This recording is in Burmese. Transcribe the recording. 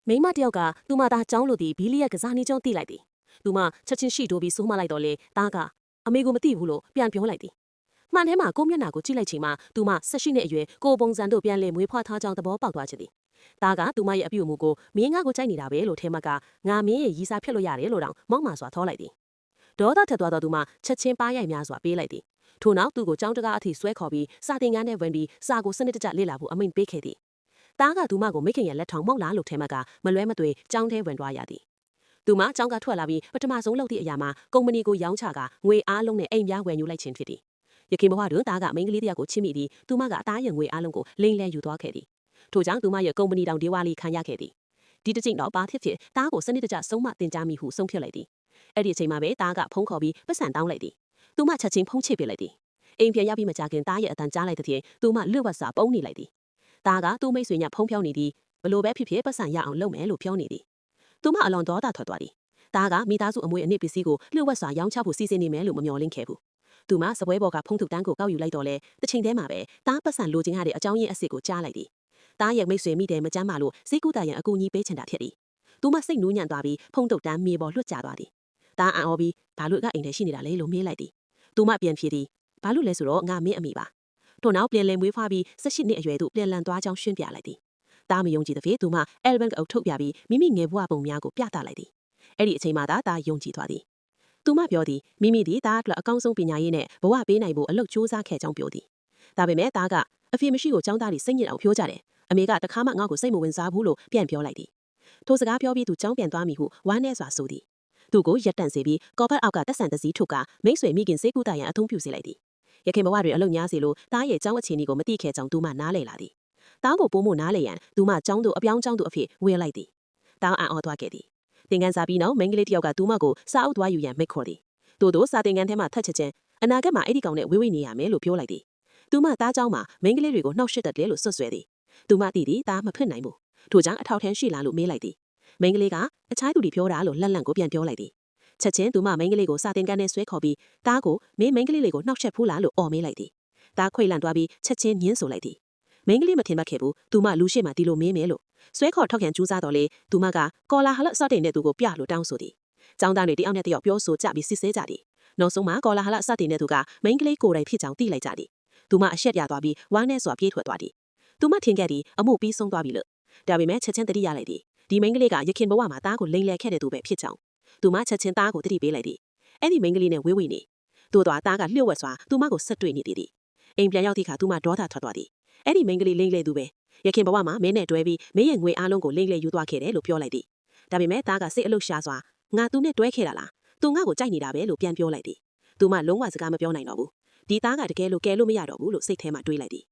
မိမတယောက်ကသူမသားကျောင်းလို့ဒီဘီလီရဲ့ကစားနေကြောင်းသိလိုက်သည်သူမချက်ချင်းရှိတိုးပြီးစိုးမလိုက်တော့လေသားကအမေကိုမသိဘူးလို့ပြန်ပြောလိုက်သည်မှန်ထဲမှာကိုမျက်နှာကိုကြည့်လိုက်ချိန်မှာသူမဆက်ရှိတဲ့အရွယ်ကိုပုံစံတို့ပြန်လေမွေးဖွားထားကြောင်းသဘောပေါက်သွားချင်သည်သားကသူမရဲ့အပြုအမူကိုမင်းငါကိုကြိုက်နေတာပဲလို့ထဲမှာကငါမင်းရဲ့ရီစာဖြတ်လို့ရတယ်လို့တောင်မောက်မာစွာထောလိုက်သည်ဒေါသထက်သွားတော့သူမချက်ချင်းပါးရိုက်များစွာပေးလိုက်သည်ထို့နောက်သူ့ကိုကြောင်းတကားအထိဆွဲခေါ်ပြီးစာတင်ကန်းထဲဝင်ပြီးစာကိုစနစ်တကျလေ့လာဖို့အမိန့်ပေးခဲ့သည်သားကသူမကိုမိခင်ရဲ့လက်ထောင်မောက်လာလို့ထဲမှာကမလွဲမသွေကြောင်းထဲဝင်သွားရသည်သူမကြောင်းကထွက်လာပြီးပထမဆုံးလုပ်သည့်အရာမှာကုမ္ပဏီကိုရောင်းချကငွေအားလုံးနဲ့အိမ်ပြားဝယ်ယူလိုက်ခြင်းဖြစ်သည်ရခင်ဘဝတွင်သားကမိန်းကလေးတယောက်ကိုချစ်မိပြီးသူမကအသားရငွေအားလုံးကိုလိမ့်လဲယူသွားခဲ့သည်ထို့ကြောင့်သူမရဲ့ကုမ္ပဏီတောင်ဒေဝါလီခံရခဲ့သည်ဒီတစ်ချိန်တော့ပါဖြစ်သားကိုစနစ်တကျဆုံးမတင် जा မိဟုဆုံးဖြတ်လိုက်သည်အဲ့ဒီအချိန်မှာပဲသားကဖုန်းခေါ်ပြီးပတ်စံတောင်းလိုက်သည်သူမချက်ချင်းဖုန်းချစ်ပစ်လိုက်သည်အိမ်ပြန်ရောက်ပြီးမကြခင်သားရဲ့အတန်ကြားလိုက်တဲ့သူမလွတ်ဝတ်စွာပုံနေလိုက်သည်သားကသူ့မိတ်ဆွေညဖုန်းပြောနေသည်ဘလို့ပဲဖြစ်ဖြစ်ပတ်စံရအောင်လုပ်မယ်လို့ပြောနေသည်သူမအလွန်ဒေါသထွက်သွားသည်သားကမိသားစုအမွေအနှစ်ပစ္စည်းကိုလျှို့ဝှက်စွာရောင်းချဖို့စီစဉ်နေမယ်လို့မမျှော်လင့်ခဲ့ဘူးသူမစပွဲပေါ်ကဖုန်းထုတ်တန်းကိုကောက်ယူလိုက်တော့လေတစ်ချိန်တည်းမှာပဲသားပတ်စံလိုချင်ရတဲ့အကြောင်းရင်းအစ်စ်ကိုကြားလိုက်သည်သားရဲ့မိတ်ဆွေမိတယ်မကြမ်းပါလို့စိတ်ကူးတာရန်အကူအညီပေးချင်တာဖြစ်သည်သူမစိတ်နူးညံ့သွားပြီးဖုန်းထုတ်တန်းမြေပေါ်လွတ်ကျသွားသည်သားအံ့ဩပြီးဘာလို့ကအိမ်ထဲရှိနေတာလဲလို့မေးလိုက်သည်သူမပြန်ဖြေသည်ဘာလို့လဲဆိုတော့ငါမင်းအမိပါထို့နောက်ပြန်လည်မွေးဖွားပြီး18နှစ်အရွယ်သို့ပြန်လည်သွားကြောင်းရှင်းပြလိုက်သည်သားမယုံကြည်သဖြင့်သူမအဲလ်ဘမ်အုပ်ထုတ်ပြပြီးမိမိငယ်ဘဝပုံများကိုပြသလိုက်သည်အဲ့ဒီအချိန်မှသာသားယုံကြည်သွားသည်သူမပြောသည်မိမိသည်သားအတွက်အကောင်းဆုံးပညာရေးနဲ့ဘဝပေးနိုင်ဖို့အလုပ်ကြိုးစားခဲ့ကြောင်းပြောသည်ဒါပေမဲ့သားကအဖေမရှိကိုចောင်းသားတွေစိတ်ညစ်အောင်ပြောကြတယ်အမေကတခါမှငါ့ကိုစိတ်မဝင်စားဘူးလို့ပြန်ပြောလိုက်သည်ထိုစကားပြောပြီးသူចောင်းပြန်သွားမိဟုဝမ်းနည်းစွာဆိုသည်သူကိုရက်တန့်စေပြီးကော်ပတ်အောက်ကတက်ဆန်တစည်းထုတ်ကမိတ်ဆွေမိခင်စေကူတာရန်အသုံးပြုစေလိုက်သည်ရခင်ဘဝတွင်အလုပ်များစီလို့သားရဲ့ចောင်းအခြေအနေကိုမသိခဲ့ကြောင်းသူမနားလည်လာသည်သားကိုပို့ဖို့နားလည်ရန်သူမចောင်းတို့အပြောင်းចောင်းတို့အဖြစ်ဝင်လိုက်သည်သားအံ့ဩသွားခဲ့သည်သင်ခန်းစာပြီးနောက်မိန်းကလေးတယောက်ကသူမကိုစာအုပ်သွားယူရန်မိတ်ခေါ်သည်သို့သောစာသင်ခန်းထဲမှထက်ချက်ချင်းအနာဂတ်မှာအဲ့ဒီကောင်နဲ့ဝေးဝေးနေရမယ်လို့ပြောလိုက်သည်သူမသားเจ้าမှာမိန်းကလေးတွေကိုနှောက်ရှက်တတ်တယ်လို့ဆွဆွဲသည်သူမသိသည်သားမဖွင့်နိုင်ဘူးထို့ကြောင့်အထောက်ထမ်းရှိလားလို့မေးလိုက်သည်မိန်းကလေးကအခြားသူတွေပြောတာလို့လှန့်ကိုပြန်ပြောလိုက်သည်ချက်ချင်းသူမမိန်းကလေးကိုစာသင်ခန်းထဲဆွဲခေါ်ပြီးသားကိုမင်းမိန်းကလေးလေးကိုနှောက်ရှက်ဖူးလားလို့အော်မေးလိုက်သည်သားခွေလန့်သွားပြီးချက်ချင်းညင်းဆိုလိုက်သည်မိန်းကလေးမထင်မှတ်ခဲ့ဘူးသူမလူရှိမှဒီလိုမေးမယ်လို့ဆွဲခေါ်ထောက်ခံကြိုးစားတော့လေသူမကကော်လာဟလစတင်တဲ့သူကိုပြလို့တောင်းဆိုသည်ကျောင်းသားတွေတယောက်နဲ့တယောက်ပြောဆိုကြပြီးစစ်ဆေးကြသည်နောက်ဆုံးမှာကော်လာဟလစတင်တဲ့သူကမိန်းကလေးကိုယ်တိုင်ဖြစ်ကြောင်းသိလိုက်ကြသည်သူမအရှက်ရသွားပြီးဝမ်းနဲ့စွာပြေးထွက်သွားသည်သူမထင်ခဲ့သည်အမှုပြီးဆုံးသွားပြီလို့ဒါပေမဲ့ချက်ချင်းတတိရလိုက်သည်ဒီမိန်းကလေးကရခင်ဘဝမှာသားကိုလိမ်လည်ခဲ့တဲ့သူပဲဖြစ်ကြောင်းသူမချက်ချင်းသားကိုတတိပေးလိုက်သည်အဲ့ဒီမိန်းကလေးနဲ့ဝေးဝေးနေသို့တော်သားကလျှို့ဝှက်စွာသူမကိုဆက်တွေ့နေသည်အိမ်ပြန်ရောက်သည့်အခါသူမဒေါသထွက်သွားသည်အဲ့ဒီမိန်းကလေးလိမ့်လေသူပဲရခင်ဘဝမှာမင်းနဲ့တွဲပြီးမင်းရဲ့ငွေအားလုံးကိုလိမ့်လေယူသွားခဲ့တယ်လို့ပြောလိုက်သည်ဒါပေမဲ့သားကစိတ်အလုရှာစွာငါသူနဲ့တွဲခဲ့တာလားသူငါ့ကိုကြိုက်နေတာပဲလို့ပြန်ပြောလိုက်သည်သူမလုံးဝစကားမပြောနိုင်တော့ဘူးဒီသားကတကယ်လို့ကဲလို့မရတော့ဘူးလို့စိတ်ထဲမှာတွေးလိုက်သည်